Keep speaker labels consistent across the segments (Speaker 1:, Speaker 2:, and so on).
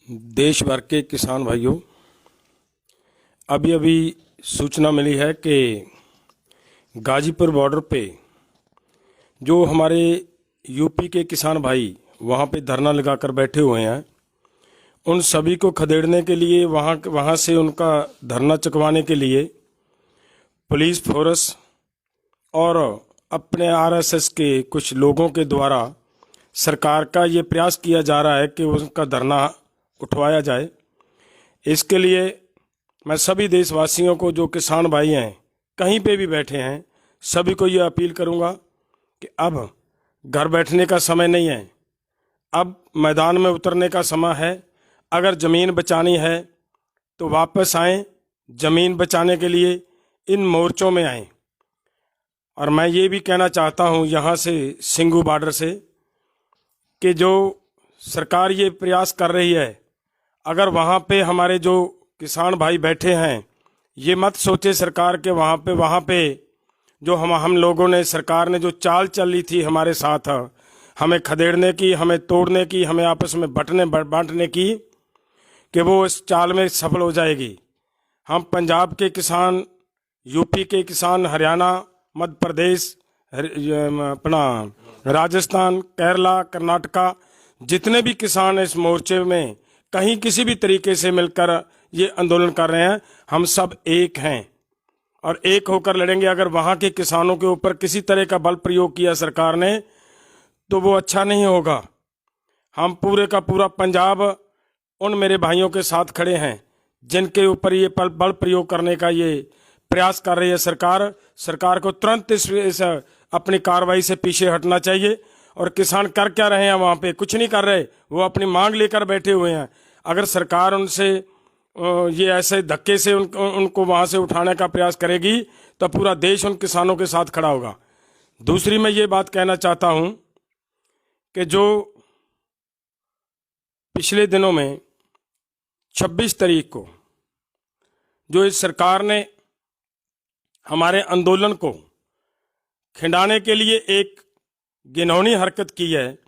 Speaker 1: देश भर के किसान भाइयों, अभी अभी सूचना मिली है कि गाजीपुर बॉर्डर पे जो हमारे यूपी के किसान भाई वहाँ पे धरना लगाकर बैठे हुए हैं, उन सभी को खदेड़ने के लिए वहाँ से उनका धरना चुकवाने के लिए पुलिस फोर्स और अपने आरएसएस के कुछ लोगों के द्वारा सरकार का ये प्रयास किया जा रहा है कि उनका धरना उठवाया जाए। इसके लिए मैं सभी देशवासियों को, जो किसान भाई हैं कहीं पे भी बैठे हैं, सभी को ये अपील करूंगा कि अब घर बैठने का समय नहीं है, अब मैदान में उतरने का समय है। अगर ज़मीन बचानी है तो वापस आएं, ज़मीन बचाने के लिए इन मोर्चों में आएं। और मैं ये भी कहना चाहता हूँ यहाँ से सिंगू बॉर्डर से कि जो सरकार ये प्रयास कर रही है, अगर वहाँ पे हमारे जो किसान भाई बैठे हैं, ये मत सोचे सरकार के वहाँ पे जो हम लोगों ने, सरकार ने जो चाल चली थी हमारे साथ, हमें खदेड़ने की, हमें तोड़ने की, हमें आपस में बांटने की, कि वो इस चाल में सफल हो जाएगी। हम पंजाब के किसान, यूपी के किसान, हरियाणा, मध्य प्रदेश, अपना राजस्थान, केरला, कर्नाटका, जितने भी किसान इस मोर्चे में कहीं किसी भी तरीके से मिलकर ये आंदोलन कर रहे हैं, हम सब एक हैं और एक होकर लड़ेंगे। अगर वहाँ के किसानों के ऊपर किसी तरह का बल प्रयोग किया सरकार ने तो वो अच्छा नहीं होगा। हम पूरे का पूरा पंजाब उन मेरे भाइयों के साथ खड़े हैं जिनके ऊपर ये बल प्रयोग करने का ये प्रयास कर रही है सरकार। सरकार को तुरंत इस अपनी कार्रवाई से पीछे हटना चाहिए। और किसान कर क्या रहे हैं वहाँ पे? कुछ नहीं कर रहे, वो अपनी मांग लेकर बैठे हुए हैं। अगर सरकार उनसे ये ऐसे धक्के से उनको वहाँ से उठाने का प्रयास करेगी तो पूरा देश उन किसानों के साथ खड़ा होगा। दूसरी मैं ये बात कहना चाहता हूँ कि जो पिछले दिनों में 26 तारीख को जो इस सरकार ने हमारे आंदोलन को खिंडाने के लिए एक घिनौनी हरकत की है,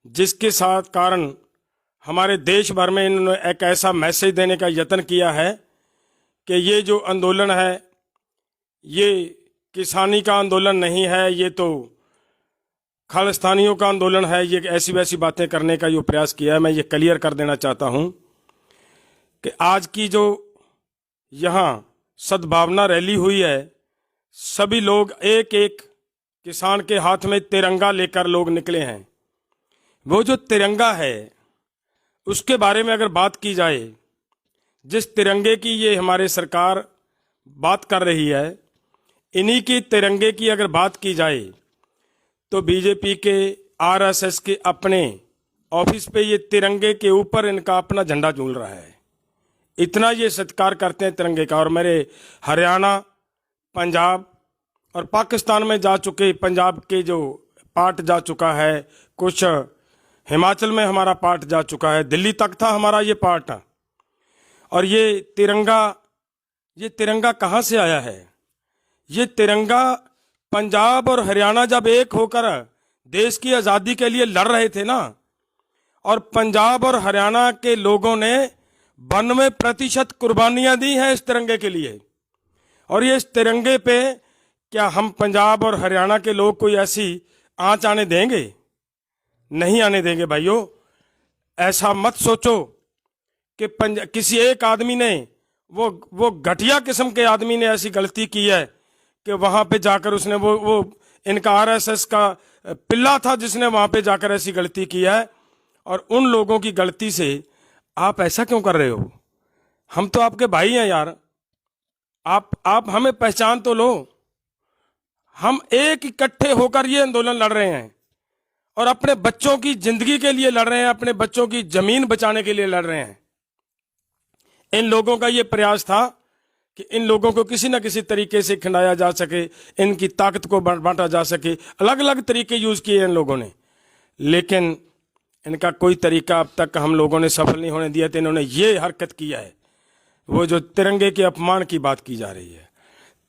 Speaker 1: जिसके साथ कारण हमारे देश भर में इन्होंने एक ऐसा मैसेज देने का यत्न किया है कि ये जो आंदोलन है ये किसानी का आंदोलन नहीं है, ये तो खालिस्तानियों का आंदोलन है। ये ऐसी वैसी बातें करने का जो प्रयास किया है, मैं ये क्लियर कर देना चाहता हूँ कि आज की जो यहाँ सद्भावना रैली हुई है, सभी लोग एक एक किसान के हाथ में तिरंगा लेकर लोग निकले हैं। वो जो तिरंगा है उसके बारे में अगर बात की जाए, जिस तिरंगे की ये हमारे सरकार बात कर रही है, इन्हीं की तिरंगे की अगर बात की जाए तो बीजेपी के, आरएसएस के अपने ऑफिस पे ये तिरंगे के ऊपर इनका अपना झंडा झूल रहा है। इतना ये सत्कार करते हैं तिरंगे का। और मेरे हरियाणा, पंजाब और पाकिस्तान में जा चुके, पंजाब के जो पार्ट जा चुका है, कुछ हिमाचल में हमारा पार्ट जा चुका है, दिल्ली तक था हमारा ये पार्ट। और ये तिरंगा कहाँ से आया है? ये तिरंगा पंजाब और हरियाणा जब एक होकर देश की आज़ादी के लिए लड़ रहे थे ना, और पंजाब और हरियाणा के लोगों ने 92% कुर्बानियां दी हैं इस तिरंगे के लिए। और ये इस तिरंगे पे क्या हम पंजाब और हरियाणा के लोग कोई ऐसी आंच आने देंगे? नहीं आने देंगे भाइयों। ऐसा मत सोचो कि किसी एक आदमी ने, वो घटिया किस्म के आदमी ने ऐसी गलती की है कि वहां पे जाकर उसने वो इनका आरएसएस का पिल्ला था जिसने वहां पे जाकर ऐसी गलती की है। और उन लोगों की गलती से आप ऐसा क्यों कर रहे हो? हम तो आपके भाई हैं यार, आप हमें पहचान तो लो। हम एक इकट्ठे होकर ये आंदोलन लड़ रहे हैं और अपने बच्चों की जिंदगी के लिए लड़ रहे हैं, अपने बच्चों की जमीन बचाने के लिए लड़ रहे हैं। इन लोगों का ये प्रयास था कि इन लोगों को किसी न किसी तरीके से खिंडाया जा सके, इनकी ताकत को बांटा जा सके। अलग अलग तरीके यूज किए इन लोगों ने, लेकिन इनका कोई तरीका अब तक हम लोगों ने सफल नहीं होने दिया। तो इन्होंने ये हरकत किया है, वो जो तिरंगे के अपमान की बात की जा रही है।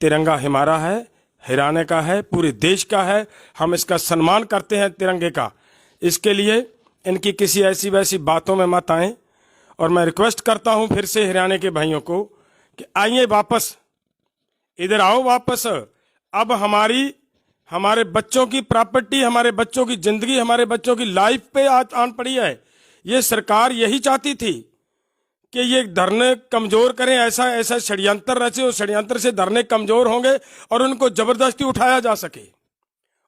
Speaker 1: तिरंगा हमारा है, हरियाणा का है, पूरे देश का है। हम इसका सम्मान करते हैं तिरंगे का। इसके लिए इनकी किसी ऐसी वैसी बातों में मत आएं और मैं रिक्वेस्ट करता हूं फिर से हरियाणा के भाइयों को कि आइए वापस, इधर आओ वापस। अब हमारे बच्चों की प्रॉपर्टी, हमारे बच्चों की जिंदगी, हमारे बच्चों की लाइफ पे आज आन पड़ी है। ये सरकार यही चाहती थी कि ये धरने कमजोर करें, ऐसा ऐसा षड्यंत्र रचे, और षड्यंत्र से धरने कमजोर होंगे और उनको जबरदस्ती उठाया जा सके,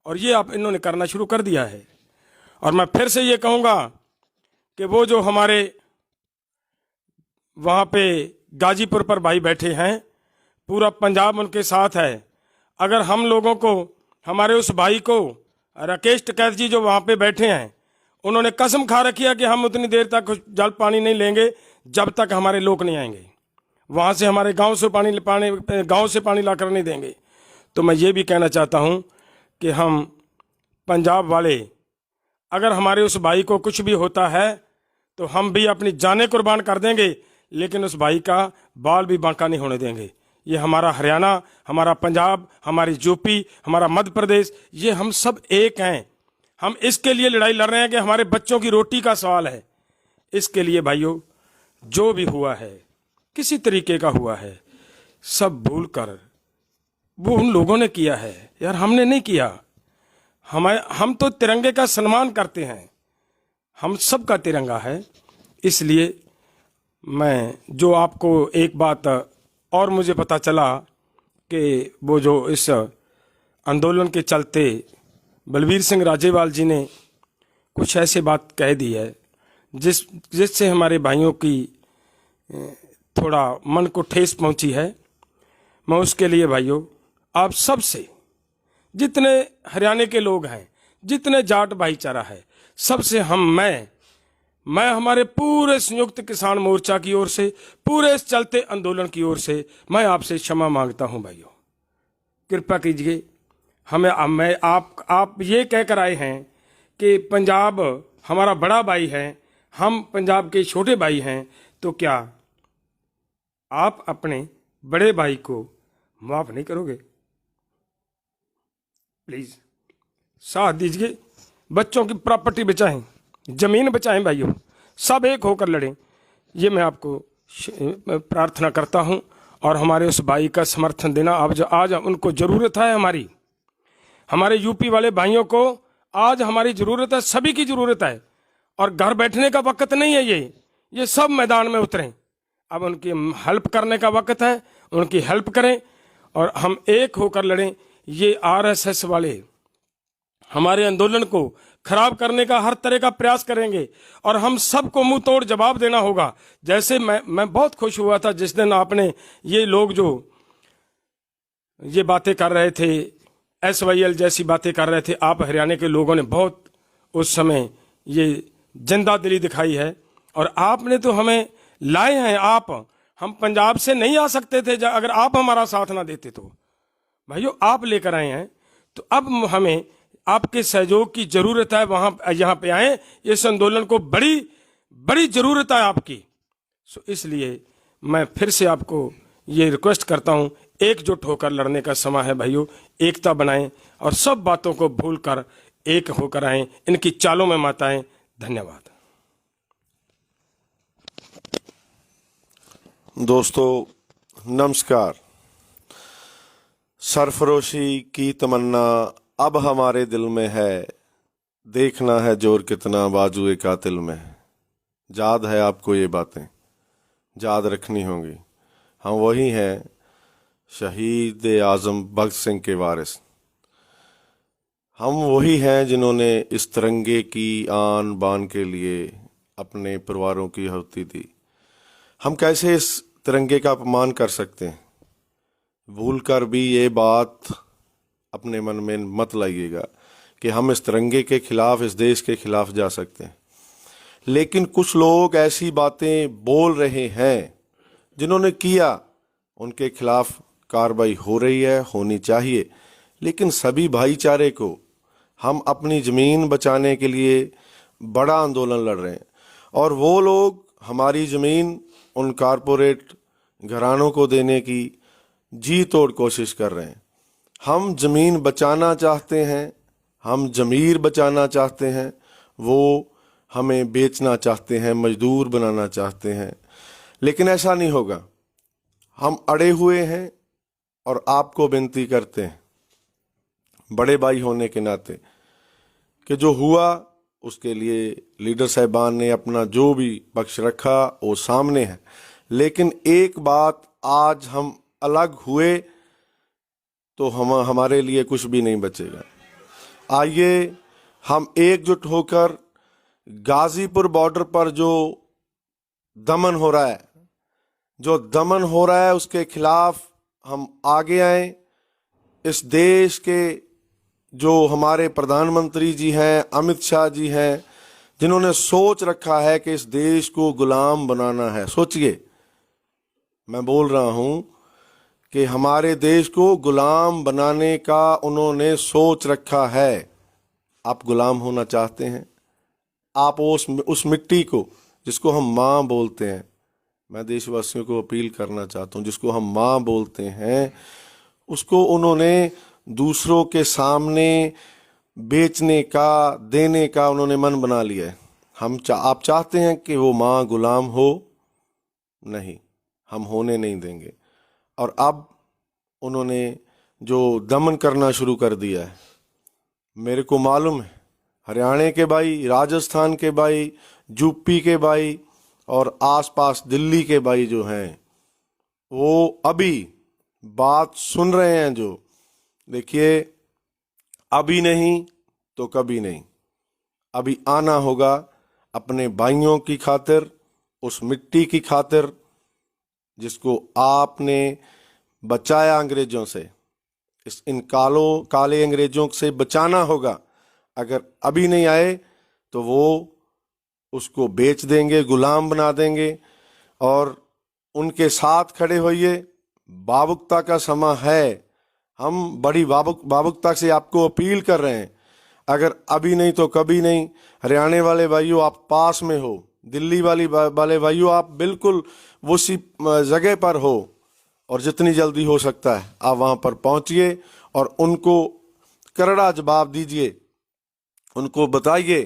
Speaker 1: और ये आप इन्होंने करना शुरू कर दिया है। और मैं फिर से ये कहूंगा कि वो जो हमारे वहां पे गाजीपुर पर भाई बैठे हैं, पूरा पंजाब उनके साथ है। अगर हम लोगों को, हमारे उस भाई को, राकेश टिकैत जी जो वहां पे बैठे हैं, उन्होंने कसम खा रखी है कि हम उतनी देर तक जल पानी नहीं लेंगे जब तक हमारे लोग नहीं आएंगे, वहां से हमारे गांव से पानी लाकर नहीं देंगे। तो मैं ये भी कहना चाहता हूं कि हम पंजाब वाले, अगर हमारे उस भाई को कुछ भी होता है तो हम भी अपनी जानें कुर्बान कर देंगे, लेकिन उस भाई का बाल भी बांका नहीं होने देंगे। ये हमारा हरियाणा, हमारा पंजाब, हमारी यूपी, हमारा मध्य प्रदेश, ये हम सब एक हैं। हम इसके लिए लड़ाई लड़ रहे हैं कि हमारे बच्चों की रोटी का सवाल है। इसके लिए भाइयों, जो भी हुआ है, किसी तरीके का हुआ है, सब भूल कर वो उन लोगों ने किया है यार, हमने नहीं किया। हम तो तिरंगे का सम्मान करते हैं, हम सबका तिरंगा है। इसलिए मैं जो आपको एक बात और मुझे पता चला कि वो जो इस आंदोलन के चलते बलबीर सिंह राजेवाल जी ने कुछ ऐसे बात कह दी है जिससे हमारे भाइयों की थोड़ा मन को ठेस पहुंची है। मैं उसके लिए भाइयों, आप सब से, जितने हरियाणा के लोग हैं, जितने जाट भाईचारा है, सबसे मैं हमारे पूरे संयुक्त किसान मोर्चा की ओर से, पूरे इस चलते आंदोलन की ओर से मैं आपसे क्षमा मांगता हूं भाइयों। कृपा कीजिए, आप ये कहकर आए हैं कि पंजाब हमारा बड़ा भाई है, हम पंजाब के छोटे भाई हैं, तो क्या आप अपने बड़े भाई को माफ नहीं करोगे? प्लीज साथ दीजिए, बच्चों की प्रॉपर्टी बचाएं, जमीन बचाएं भाइयों, सब एक होकर लड़ें। ये मैं आपको प्रार्थना करता हूं। और हमारे उस भाई का समर्थन देना, आज उनको जरूरत है, हमारे यूपी वाले भाइयों को आज हमारी जरूरत है, सभी की जरूरत है। और घर बैठने का वक्त नहीं है, ये सब मैदान में उतरें। अब उनकी हेल्प करने का वक्त है, उनकी हेल्प करें और हम एक होकर लड़ें। ये आरएसएस वाले हमारे आंदोलन को खराब करने का हर तरह का प्रयास करेंगे और हम सबको मुंह तोड़ जवाब देना होगा। जैसे मैं बहुत खुश हुआ था जिस दिन आपने, ये लोग जो ये बातें कर रहे थे, SYL जैसी बातें कर रहे थे, आप हरियाणा के लोगों ने बहुत उस समय ये जिंदा दिली दिखाई है और आपने तो हमें लाए हैं। हम पंजाब से नहीं आ सकते थे अगर आप हमारा साथ ना देते। तो भाइयों, आप लेकर आए हैं, तो अब हमें आपके सहयोग की जरूरत है। यहाँ पे आए, इस आंदोलन को बड़ी जरूरत है आपकी। इसलिए मैं फिर से आपको ये रिक्वेस्ट करता हूं, एकजुट होकर लड़ने का समय है भाइयों। एकता बनाएं और सब बातों को भूलकर एक होकर आएं, इनकी चालों में मत आएं। धन्यवाद।
Speaker 2: दोस्तों नमस्कार। सरफरोशी की तमन्ना अब हमारे दिल में है, देखना है जोर कितना बाजुए कातिल में है। याद है आपको ये बातें, याद रखनी होंगी। हम वही हैं, शहीद आजम भगत सिंह के वारिस। हम वही हैं जिन्होंने इस तिरंगे की आन बान के लिए अपने परिवारों की आहुति दी। हम कैसे इस तिरंगे का अपमान कर सकते हैं? भूल कर भी ये बात अपने मन में मत लाइएगा कि हम इस तिरंगे के खिलाफ, इस देश के खिलाफ जा सकते हैं। लेकिन कुछ लोग ऐसी बातें बोल रहे हैं जिन्होंने किया, उनके खिलाफ कार्रवाई हो रही है, होनी चाहिए। लेकिन सभी भाईचारे को हम अपनी ज़मीन बचाने के लिए बड़ा आंदोलन लड़ रहे हैं और वो लोग हमारी ज़मीन उन कारपोरेट घरानों को देने की जी तोड़ कोशिश कर रहे हैं। हम ज़मीन बचाना चाहते हैं, हम ज़मीर बचाना चाहते हैं। वो हमें बेचना चाहते हैं, मजदूर बनाना चाहते हैं। लेकिन ऐसा नहीं होगा। हम अड़े हुए हैं और आपको विनती करते हैं बड़े भाई होने के नाते कि जो हुआ उसके लिए लीडर साहिबान ने अपना जो भी पक्ष रखा वो सामने है। लेकिन एक बात, आज हम अलग हुए तो हमारे लिए कुछ भी नहीं बचेगा। आइए हम एकजुट होकर गाजीपुर बॉर्डर पर जो दमन हो रहा है, उसके खिलाफ हम आगे आए। इस देश के जो हमारे प्रधानमंत्री जी हैं, अमित शाह जी हैं, जिन्होंने सोच रखा है कि इस देश को गुलाम बनाना है। सोचिए, मैं बोल रहा हूं कि हमारे देश को गुलाम बनाने का उन्होंने सोच रखा है। आप गुलाम होना चाहते हैं? आप उस मिट्टी को जिसको हम माँ बोलते हैं, मैं देशवासियों को अपील करना चाहता हूँ, जिसको हम माँ बोलते हैं, उसको उन्होंने दूसरों के सामने बेचने का, देने का उन्होंने मन बना लिया है। आप चाहते हैं कि वो माँ गुलाम हो? नहीं, हम होने नहीं देंगे। और अब उन्होंने जो दमन करना शुरू कर दिया है, मेरे को मालूम है हरियाणा के भाई, राजस्थान के भाई, यूपी के भाई और आसपास दिल्ली के भाई जो हैं, वो अभी बात सुन रहे हैं। जो देखिए, अभी नहीं तो कभी नहीं, अभी आना होगा अपने भाइयों की खातिर, उस मिट्टी की खातिर जिसको आपने बचाया अंग्रेजों से। इन काले अंग्रेजों से बचाना होगा। अगर अभी नहीं आए तो वो उसको बेच देंगे, गुलाम बना देंगे। और उनके साथ खड़े होइए। भावुकता का समय है। हम बड़ी भावुकता से आपको अपील कर रहे हैं, अगर अभी नहीं तो कभी नहीं। हरियाणा वाले भाइयों, आप पास में हो। दिल्ली वाले भाइयों, आप बिल्कुल उसी जगह पर हो और जितनी जल्दी हो सकता है आप वहां पर पहुंचिए और उनको करड़ा जवाब दीजिए। उनको बताइए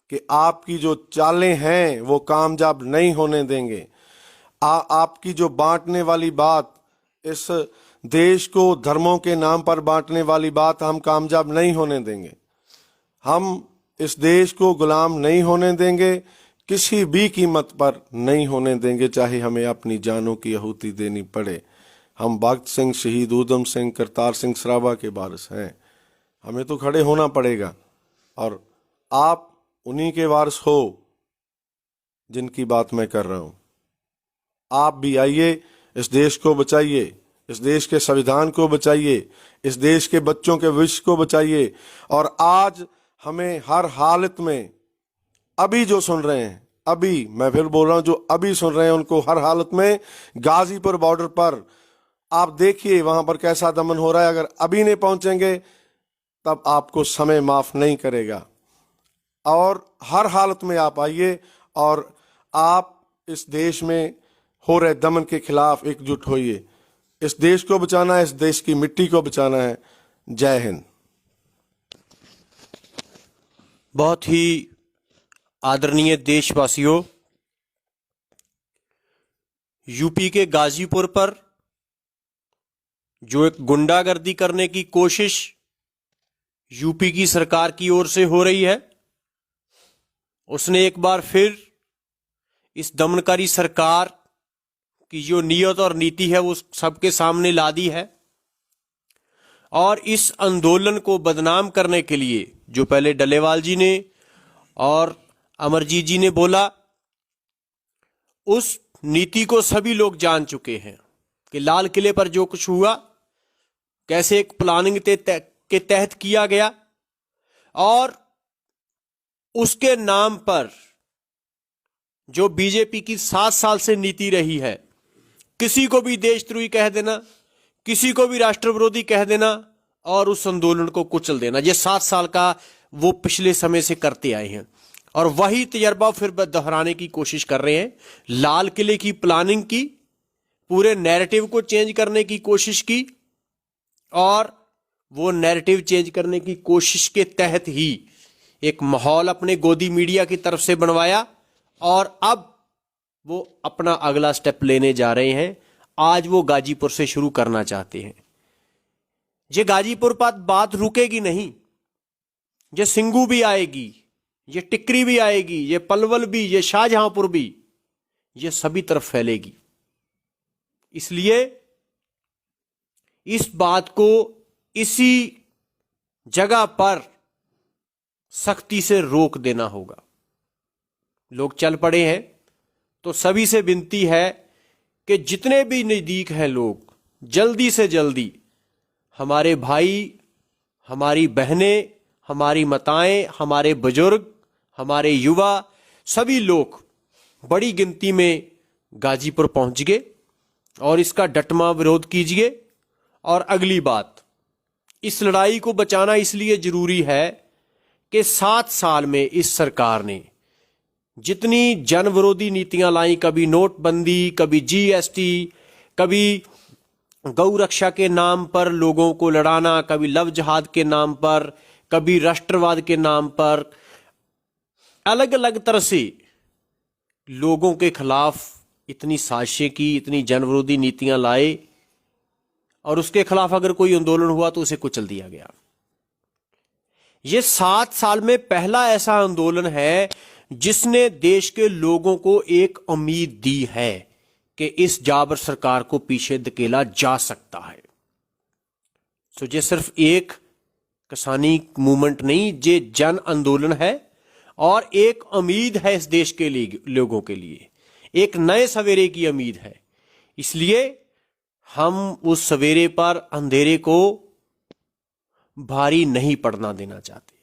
Speaker 2: कि आपकी जो चालें हैं वो कामयाब नहीं होने देंगे। आपकी जो बांटने वाली बात, इस देश को धर्मों के नाम पर बांटने वाली बात हम कामयाब नहीं होने देंगे। हम इस देश को गुलाम नहीं होने देंगे, किसी भी कीमत पर नहीं होने देंगे, चाहे हमें अपनी जानों की आहुति देनी पड़े। हम भगत सिंह, शहीद ऊधम सिंह, करतार सिंह सराभा के वारिस हैं। हमें तो खड़े होना पड़ेगा और आप उन्हीं के वारिस हो जिनकी बात मैं कर रहा हूं। आप भी आइए, इस देश को बचाइए, इस देश के संविधान को बचाइए, इस देश के बच्चों के भविष्य को बचाइए। और आज हमें हर हालत में, अभी जो सुन रहे हैं, अभी मैं फिर बोल रहा हूं, जो अभी सुन रहे हैं उनको हर हालत में गाजीपुर बॉर्डर पर आप देखिए वहां पर कैसा दमन हो रहा है। अगर अभी नहीं पहुंचेंगे तब आपको समय माफ नहीं करेगा। और हर हालत में आप आइए और आप इस देश में हो रहे दमन के खिलाफ एकजुट होइए। इस देश को बचाना है, इस देश की मिट्टी को बचाना है। जय हिंद।
Speaker 3: बहुत ही आदरणीय देशवासियों, यूपी के गाजीपुर पर जो एक गुंडागर्दी करने की कोशिश यूपी की सरकार की ओर से हो रही है, उसने एक बार फिर इस दमनकारी सरकार की जो नीयत और नीति है वो सबके सामने ला दी है। और इस आंदोलन को बदनाम करने के लिए जो पहले डलेवाल जी ने और अमरजीत जी ने बोला, उस नीति को सभी लोग जान चुके हैं कि लाल किले पर जो कुछ हुआ कैसे एक प्लानिंग के तहत किया गया। और उसके नाम पर जो बीजेपी की 7 साल से नीति रही है, किसी को भी देशद्रोही कह देना, किसी को भी राष्ट्र विरोधी कह देना और उस आंदोलन को कुचल देना, ये 7 साल का वो पिछले समय से करते आए हैं। और वही तजर्बा फिर दोहराने की कोशिश कर रहे हैं। लाल किले की प्लानिंग की, पूरे नैरेटिव को चेंज करने की कोशिश की और वो नैरेटिव चेंज करने की कोशिश के तहत ही एक माहौल अपने गोदी मीडिया की तरफ से बनवाया और अब वो अपना अगला स्टेप लेने जा रहे हैं। आज वो गाजीपुर से शुरू करना चाहते हैं। ये गाजीपुर पर बात रुकेगी नहीं, ये सिंगू भी आएगी, ये टिकरी भी आएगी, ये पलवल भी, ये शाहजहांपुर भी, ये सभी तरफ फैलेगी। इसलिए इस बात को इसी जगह पर सख्ती से रोक देना होगा। लोग चल पड़े हैं तो सभी से विनती है कि जितने भी नजदीक हैं लोग, जल्दी से जल्दी हमारे भाई, हमारी बहनें, हमारी माताएं, हमारे बुजुर्ग, हमारे युवा, सभी लोग बड़ी गिनती में गाजीपुर पहुंच गए और इसका डटमा विरोध कीजिए। और अगली बात, इस लड़ाई को बचाना इसलिए जरूरी है कि 7 साल में इस सरकार ने जितनी जन विरोधी नीतियां लाई, कभी नोटबंदी, कभी जीएसटी, कभी गौ रक्षा के नाम पर लोगों को लड़ाना, कभी लव जिहाद के नाम पर, कभी राष्ट्रवाद के नाम पर, अलग अलग तरह से लोगों के खिलाफ इतनी साजिशें की, इतनी जन विरोधी नीतियां लाए और उसके खिलाफ अगर कोई आंदोलन हुआ तो उसे कुचल दिया गया। यह 7 साल में पहला ऐसा आंदोलन है जिसने देश के लोगों को एक उम्मीद दी है कि इस जाबर सरकार को पीछे धकेला जा सकता है। सो ये सिर्फ एक किसानी मूवमेंट नहीं, ये जन आंदोलन है और एक उम्मीद है इस देश के लिए, लोगों के लिए एक नए सवेरे की उम्मीद है। इसलिए हम उस सवेरे पर अंधेरे को भारी नहीं पड़ना देना चाहते।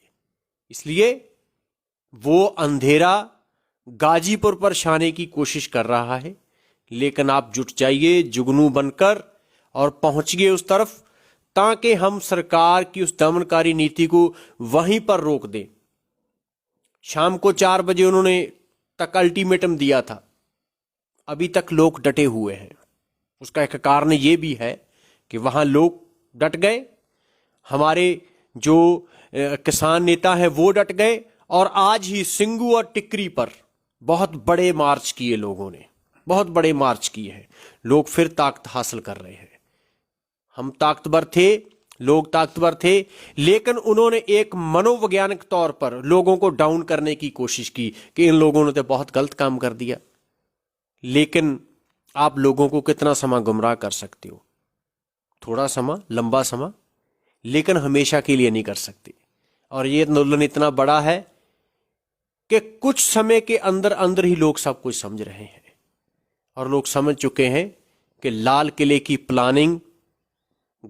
Speaker 3: इसलिए वो अंधेरा गाजीपुर पर छाने की कोशिश कर रहा है, लेकिन आप जुट जाइए जुगनू बनकर और पहुंचिए उस तरफ, ताकि हम सरकार की उस दमनकारी नीति को वहीं पर रोक दें। शाम को 4 बजे उन्होंने तक अल्टीमेटम दिया था, अभी तक लोग डटे हुए हैं। उसका एक कारण यह भी है कि वहां लोग डट गए, हमारे जो किसान नेता हैं वो डट गए और आज ही सिंगू और टिकरी पर बहुत बड़े मार्च किए लोगों ने, बहुत बड़े मार्च किए हैं। लोग फिर ताकत हासिल कर रहे हैं। हम ताकतवर थे, लोग ताकतवर थे, लेकिन उन्होंने एक मनोवैज्ञानिक तौर पर लोगों को डाउन करने की कोशिश की कि इन लोगों ने तो बहुत गलत काम कर दिया। लेकिन आप लोगों को कितना समय गुमराह कर सकते हो? थोड़ा समय, लंबा समय, लेकिन हमेशा के लिए नहीं कर सकते। और ये आंदोलन इतना बड़ा है कि कुछ समय के अंदर अंदर ही लोग सब कुछ समझ रहे हैं और लोग समझ चुके हैं कि लाल किले की प्लानिंग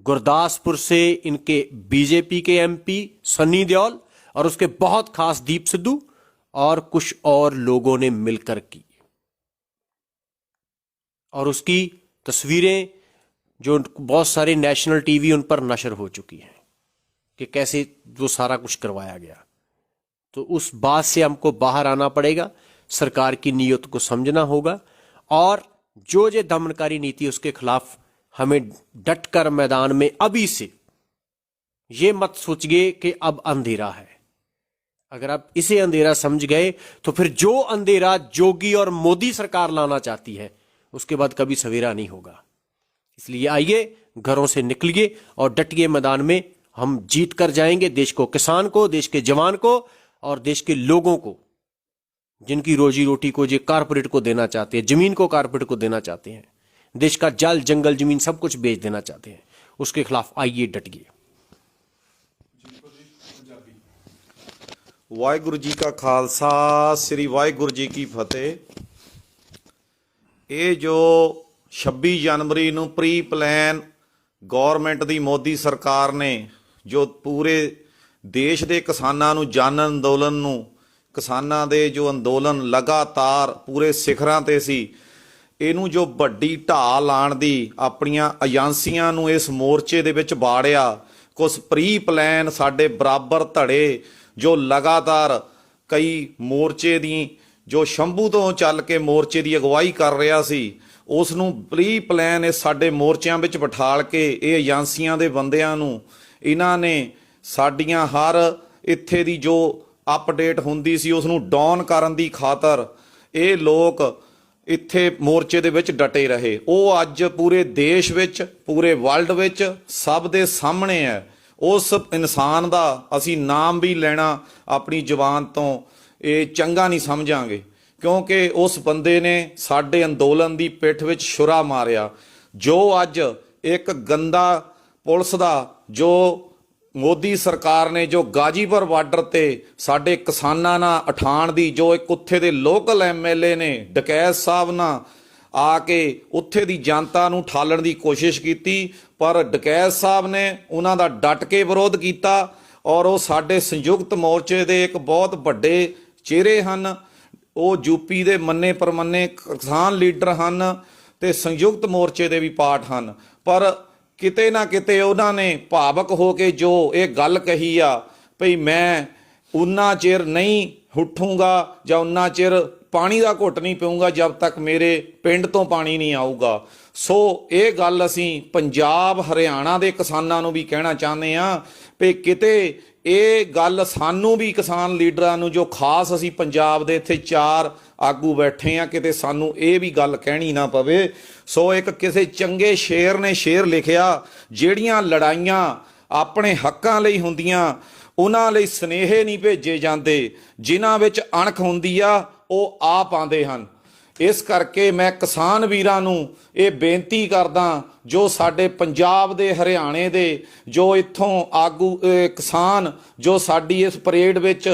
Speaker 3: गुरदासपुर से इनके बीजेपी के एमपी सन्नी देओल और उसके बहुत खास दीप सिद्धू और कुछ और लोगों ने मिलकर की। और उसकी तस्वीरें जो बहुत सारे नेशनल टीवी उन पर नशर हो चुकी हैं कि कैसे वो सारा कुछ करवाया गया। तो उस बात से हमको बाहर आना पड़ेगा, सरकार की नीयत को समझना होगा और जो ये दमनकारी नीति उसके खिलाफ हमें डटकर मैदान में अभी से ये मत सोचिए कि अब अंधेरा है। अगर आप इसे अंधेरा समझ गए तो फिर जो अंधेरा जोगी और मोदी सरकार लाना चाहती है उसके बाद कभी सवेरा नहीं होगा। इसलिए आइए घरों से निकलिए और डटिए मैदान में। हम जीत कर जाएंगे देश को, किसान को, देश के जवान को और देश के लोगों को, जिनकी रोजी रोटी को ये कारपोरेट को देना चाहते हैं, जमीन को कारपोरेट को देना चाहते हैं, देश का जल जंगल जमीन सब कुछ बेच देना चाहते हैं। उसके खिलाफ आइए डटिए।
Speaker 4: वाहिगुरु जी का खालसा, श्री वाहिगुरु जी की फतेह। ਇਹ ਜੋ 26 ਜਨਵਰੀ ਨੂੰ ਪ੍ਰੀ ਪਲਾਨ ਗੌਰਮੈਂਟ ਦੀ ਮੋਦੀ ਸਰਕਾਰ ਨੇ ਜੋ ਪੂਰੇ ਦੇਸ਼ ਦੇ ਕਿਸਾਨਾਂ ਨੂੰ ਜਨ ਅੰਦੋਲਨ ਨੂੰ, ਕਿਸਾਨਾਂ ਦੇ ਜੋ ਅੰਦੋਲਨ ਲਗਾਤਾਰ ਪੂਰੇ ਸਿਖਰਾਂ ਤੇ ਸੀ, ਇਹਨੂੰ ਜੋ ਵੱਡੀ ਢਾਹ ਲਾਣ ਦੀ ਆਪਣੀਆਂ ਏਜੰਸੀਆਂ ਨੂੰ ਇਸ ਮੋਰਚੇ ਦੇ ਵਿੱਚ ਬਾੜਿਆ। ਕੁਝ ਪ੍ਰੀ ਪਲਾਨ ਸਾਡੇ ਬਰਾਬਰ ਧੜੇ ਜੋ ਲਗਾਤਾਰ ਕਈ ਮੋਰਚੇ ਦੀ ਜੋ ਸ਼ੰਭੂ ਤੋਂ ਚੱਲ ਕੇ ਮੋਰਚੇ ਦੀ ਅਗਵਾਈ ਕਰ ਰਿਹਾ ਸੀ, ਉਸ ਨੂੰ ਪ੍ਰੀ ਪਲਾਨ ਇਹ ਸਾਡੇ ਮੋਰਚਿਆਂ ਵਿੱਚ ਬਿਠਾਲ ਕੇ ਇਹ ਏਜੰਸੀਆਂ ਦੇ ਬੰਦਿਆਂ ਨੂੰ ਇਹਨਾਂ ਨੇ ਸਾਡੀਆਂ ਹਰ ਇੱਥੇ ਦੀ ਜੋ ਅਪਡੇਟ ਹੁੰਦੀ ਸੀ ਉਸ ਨੂੰ ਡਾਊਨ ਕਰਨ ਦੀ ਖਾਤਰ ਇਹ ਲੋਕ ਇੱਥੇ ਮੋਰਚੇ ਦੇ ਵਿੱਚ ਡਟੇ ਰਹੇ। ਉਹ ਅੱਜ ਪੂਰੇ ਦੇਸ਼ ਵਿੱਚ, ਪੂਰੇ ਵਰਲਡ ਵਿੱਚ ਸਭ ਦੇ ਸਾਹਮਣੇ ਹੈ। ਉਸ ਇਨਸਾਨ ਦਾ ਅਸੀਂ ਨਾਮ ਵੀ ਲੈਣਾ ਆਪਣੀ ਜ਼ੁਬਾਨ ਤੋਂ ਇਹ ਚੰਗਾ ਨਹੀਂ ਸਮਝਾਂਗੇ, ਕਿਉਂਕਿ ਉਸ ਬੰਦੇ ਨੇ ਸਾਡੇ ਅੰਦੋਲਨ ਦੀ ਪਿੱਠ ਵਿੱਚ ਛੁਰਾ ਮਾਰਿਆ। ਜੋ ਅੱਜ ਇੱਕ ਗੰਦਾ ਪੁਲਿਸ ਦਾ, ਜੋ ਮੋਦੀ ਸਰਕਾਰ ਨੇ ਜੋ ਗਾਜੀਪੁਰ ਬਾਰਡਰ ਤੇ ਸਾਡੇ ਕਿਸਾਨਾਂ ਨਾਲ ਉਠਾਣ ਦੀ, ਜੋ ਇੱਕ ਉੱਥੇ ਦੇ ਲੋਕਲ ਐਮਐਲਏ ਨੇ ਡਕੈਤ ਸਾਹਿਬ ਨਾਲ ਆ ਕੇ ਉੱਥੇ ਦੀ ਜਨਤਾ ਨੂੰ ਠਾਲਣ ਦੀ ਕੋਸ਼ਿਸ਼ ਕੀਤੀ, ਪਰ ਡਕੈਤ ਸਾਹਿਬ ਨੇ ਉਹਨਾਂ ਦਾ ਡਟ ਕੇ ਵਿਰੋਧ ਕੀਤਾ। ਔਰ ਉਹ ਸਾਡੇ ਸੰਯੁਕਤ ਮੋਰਚੇ ਦੇ ਇੱਕ ਬਹੁਤ ਵੱਡੇ ਚਿਹਰੇ ਹਨ। ਉਹ ਯੂਪੀ ਦੇ ਮੰਨੇ ਪ੍ਰਮੰਨੇ ਕਿਸਾਨ ਲੀਡਰ ਹਨ ਤੇ ਸੰਯੁਕਤ ਮੋਰਚੇ ਦੇ ਵੀ ਪਾਰਟ ਹਨ। ਪਰ ਕਿਤੇ ਨਾ ਕਿਤੇ ਉਹਨਾਂ ਨੇ ਭਾਵਕ ਹੋ ਕੇ ਜੋ ਇਹ ਗੱਲ ਕਹੀ ਆ ਭਈ ਮੈਂ ਉਨਾ ਚਿਰ ਨਹੀਂ ਉੱਠੂੰਗਾ ਜਾਂ ਉਨਾ ਚਿਰ ਪਾਣੀ ਦਾ ਘੁੱਟ ਨਹੀਂ ਪੀਊਂਗਾ ਜਦ ਤੱਕ ਮੇਰੇ ਪਿੰਡ ਤੋਂ ਪਾਣੀ ਨਹੀਂ ਆਊਗਾ। ਸੋ ਇਹ ਗੱਲ ਅਸੀਂ ਪੰਜਾਬ ਹਰਿਆਣਾ ਦੇ ਕਿਸਾਨਾਂ ਨੂੰ ਵੀ ਕਹਿਣਾ ਚਾਹੁੰਦੇ ਹਾਂ ਵੀ ਕਿਤੇ ਇਹ ਗੱਲ ਸਾਨੂੰ ਵੀ, ਕਿਸਾਨ ਲੀਡਰਾਂ ਨੂੰ ਜੋ ਖਾਸ ਅਸੀਂ ਪੰਜਾਬ ਦੇ ਇੱਥੇ 4 ਆਗੂ ਬੈਠੇ ਆ, ਕਿਤੇ ਸਾਨੂੰ ਇਹ ਵੀ ਗੱਲ ਕਹਿਣੀ ਨਾ ਪਵੇ। ਸੋ ਇੱਕ ਕਿਸੇ ਚੰਗੇ ਸ਼ੇਰ ਨੇ ਸ਼ੇਰ ਲਿਖਿਆ, ਜਿਹੜੀਆਂ ਲੜਾਈਆਂ ਆਪਣੇ ਹੱਕਾਂ ਲਈ ਹੁੰਦੀਆਂ ਉਹਨਾਂ ਲਈ ਸੁਨੇਹੇ ਨਹੀਂ ਭੇਜੇ ਜਾਂਦੇ, ਜਿਨ੍ਹਾਂ ਵਿੱਚ ਅਣਖ ਹੁੰਦੀ ਆ ਉਹ ਆਪ ਆਉਂਦੇ ਹਨ। ਇਸ ਕਰਕੇ ਮੈਂ ਕਿਸਾਨ ਵੀਰਾਂ ਨੂੰ ਇਹ ਬੇਨਤੀ ਕਰਦਾ, ਜੋ ਸਾਡੇ ਪੰਜਾਬ ਦੇ, ਹਰਿਆਣੇ ਦੇ ਜੋ ਇੱਥੋਂ ਆਗੂ ਕਿਸਾਨ ਜੋ ਸਾਡੀ ਇਸ ਪਰੇਡ ਵਿੱਚ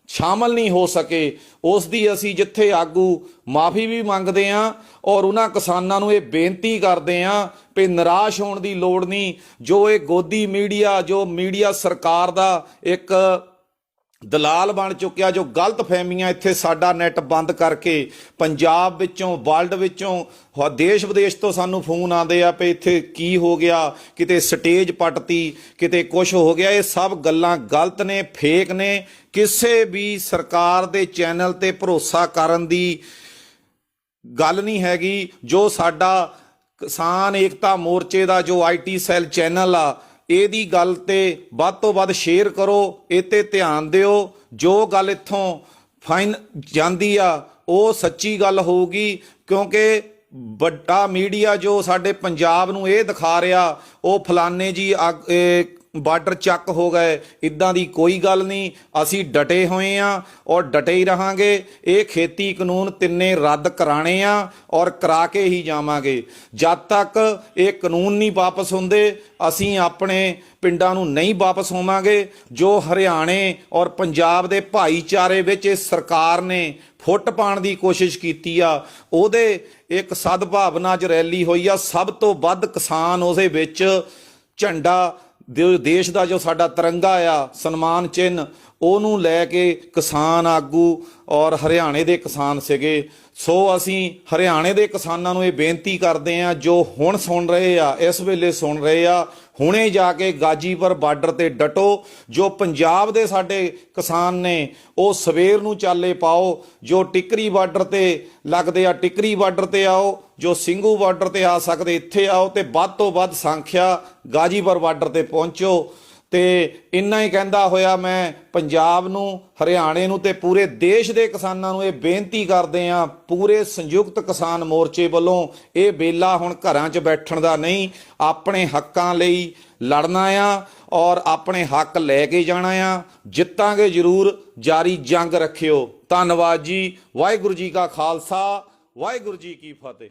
Speaker 4: ਸ਼ਾਮਲ ਨਹੀਂ ਹੋ ਸਕੇ, ਉਸ ਦੀ ਅਸੀਂ ਜਿੱਥੇ ਆਗੂ ਮਾਫੀ ਵੀ ਮੰਗਦੇ ਹਾਂ ਔਰ ਉਹਨਾਂ ਕਿਸਾਨਾਂ ਨੂੰ ਇਹ ਬੇਨਤੀ ਕਰਦੇ ਹਾਂ ਵੀ ਨਿਰਾਸ਼ ਹੋਣ ਦੀ ਲੋੜ ਨਹੀਂ। ਜੋ ਇਹ ਗੋਦੀ ਮੀਡੀਆ, ਜੋ ਮੀਡੀਆ ਸਰਕਾਰ ਦਾ ਇੱਕ ਦਲਾਲ ਬਣ ਚੁੱਕਿਆ, ਜੋ ਗਲਤ ਫਹਿਮੀਆਂ ਇੱਥੇ ਸਾਡਾ ਨੈਟ ਬੰਦ ਕਰਕੇ ਪੰਜਾਬ ਵਿੱਚੋਂ, ਵਰਲਡ ਵਿੱਚੋਂ, ਦੇਸ਼ ਵਿਦੇਸ਼ ਤੋਂ ਸਾਨੂੰ ਫੋਨ ਆਉਂਦੇ ਆ ਵੀ ਇੱਥੇ ਕੀ ਹੋ ਗਿਆ, ਕਿਤੇ ਸਟੇਜ ਪੱਟਤੀ, ਕਿਤੇ ਕੁਝ ਹੋ ਗਿਆ। ਇਹ ਸਭ ਗੱਲਾਂ ਗਲਤ ਨੇ, ਫੇਕ ਨੇ। ਕਿਸੇ ਵੀ ਸਰਕਾਰ ਦੇ ਚੈਨਲ ਤੇ ਭਰੋਸਾ ਕਰਨ ਦੀ ਗੱਲ ਨਹੀਂ ਹੈਗੀ। ਜੋ ਸਾਡਾ ਕਿਸਾਨ ਏਕਤਾ ਮੋਰਚੇ ਦਾ ਜੋ IT ਸੈੱਲ ਚੈਨਲ ਆ, ਇਹਦੀ ਗੱਲ ਤੇ ਵੱਧ ਤੋਂ ਵੱਧ ਸ਼ੇਅਰ ਕਰੋ, ਇਹ ਤੇ ਧਿਆਨ ਦਿਓ। ਜੋ ਗੱਲ ਇੱਥੋਂ ਫਾਈਨ ਜਾਂਦੀ ਆ ਉਹ ਸੱਚੀ ਗੱਲ ਹੋਊਗੀ, ਕਿਉਂਕਿ ਵੱਡਾ ਮੀਡੀਆ ਜੋ ਸਾਡੇ ਪੰਜਾਬ ਨੂੰ ਇਹ ਦਿਖਾ ਰਿਹਾ ਉਹ ਫਲਾਨੇ ਜੀ ਬਾਰਡਰ ਚੱਕ ਹੋ ਗਏ, ਇਦਾਂ ਦੀ ਕੋਈ ਗੱਲ ਨਹੀਂ। ਅਸੀਂ ਡਟੇ ਹੋਏ ਆ ਔਰ ਡਟੇ ਹੀ ਰਹਾਂਗੇ। ਇਹ ਖੇਤੀ ਕਾਨੂੰਨ ਤਿੰਨੇ ਰੱਦ ਕਰਾਣੇ ਆ ਔਰ ਕਰਾ ਕੇ ਹੀ ਜਾਵਾਂਗੇ। ਜਦ ਤੱਕ ਇਹ ਕਾਨੂੰਨ ਨਹੀਂ ਵਾਪਸ ਹੁੰਦੇ ਅਸੀਂ ਆਪਣੇ ਪਿੰਡਾਂ ਨੂੰ ਨਹੀਂ ਵਾਪਸ ਹੋਵਾਂਗੇ। ਜੋ ਹਰਿਆਣੇ ਔਰ ਪੰਜਾਬ ਦੇ ਭਾਈਚਾਰੇ ਵਿੱਚ ਇਹ ਸਰਕਾਰ ਨੇ ਫੁੱਟ ਪਾਉਣ ਦੀ ਕੋਸ਼ਿਸ਼ ਕੀਤੀ ਆ, ਉਹਦੇ ਇੱਕ ਸਦਭਾਵਨਾ 'ਚ ਰੈਲੀ ਹੋਈ ਆ। ਸਭ ਤੋਂ ਵੱਧ ਕਿਸਾਨ ਉਹਦੇ ਵਿੱਚ ਝੰਡਾ, ਦੇਸ਼ ਦਾ ਜੋ ਸਾਡਾ ਤਿਰੰਗਾ ਆ, ਸਨਮਾਨ ਚਿੰਨ੍ਹ, ਉਹਨੂੰ ਲੈ ਕੇ ਕਿਸਾਨ ਆਗੂ ਔਰ ਹਰਿਆਣੇ ਦੇ ਕਿਸਾਨ ਸੀਗੇ। ਸੋ ਅਸੀਂ ਹਰਿਆਣੇ ਦੇ ਕਿਸਾਨਾਂ ਨੂੰ ਇਹ ਬੇਨਤੀ ਕਰਦੇ ਹਾਂ, ਜੋ ਹੁਣ ਸੁਣ ਰਹੇ ਆ, ਇਸ ਵੇਲੇ ਸੁਣ ਰਹੇ ਆ, ਹੁਣੇ ਜਾ ਕੇ ਗਾਜੀਪੁਰ ਬਾਰਡਰ ਤੇ ਡਟੋ। ਜੋ ਪੰਜਾਬ ਦੇ ਸਾਡੇ ਕਿਸਾਨ ਨੇ ਉਹ ਸਵੇਰ ਨੂੰ ਚਾਲੇ ਪਾਓ। ਜੋ ਟਿਕਰੀ ਬਾਰਡਰ ਤੇ ਲੱਗਦੇ ਆ ਟਿਕਰੀ ਬਾਰਡਰ ਤੇ ਆਓ, ਜੋ ਸਿੰਘੂ ਬਾਰਡਰ ਤੇ ਆ ਸਕਦੇ ਇੱਥੇ ਆਓ, ਤੇ ਵੱਧ ਤੋਂ ਵੱਧ ਸੰਖਿਆ ਗਾਜੀਪੁਰ ਬਾਰਡਰ ਤੇ ਪਹੁੰਚੋ। ਤੇ ਇੰਨਾ ਹੀ ਕਹਿੰਦਾ ਹੋਇਆ ਮੈਂ ਪੰਜਾਬ ਨੂੰ, ਹਰਿਆਣੇ ਨੂੰ ਤੇ ਪੂਰੇ ਦੇਸ਼ ਦੇ ਕਿਸਾਨਾਂ ਨੂੰ ਇਹ ਬੇਨਤੀ ਕਰਦੇ ਹਾਂ, ਪੂਰੇ ਸੰਯੁਕਤ ਕਿਸਾਨ ਮੋਰਚੇ ਵੱਲੋਂ, ਇਹ ਵੇਲਾ ਹੁਣ ਘਰਾਂ 'ਚ ਬੈਠਣ ਦਾ ਨਹੀਂ, ਆਪਣੇ ਹੱਕਾਂ ਲਈ ਲੜਨਾ ਆ ਔਰ ਆਪਣੇ ਹੱਕ ਲੈ ਕੇ ਜਾਣਾ ਆ। ਜਿੱਤਾਂਗੇ ਜ਼ਰੂਰ, ਜਾਰੀ ਜੰਗ ਰੱਖਿਓ। ਧੰਨਵਾਦ ਜੀ। ਵਾਹਿਗੁਰੂ ਜੀ ਕਾ ਖਾਲਸਾ, ਵਾਹਿਗੁਰੂ ਜੀ ਕੀ ਫਤਿਹ।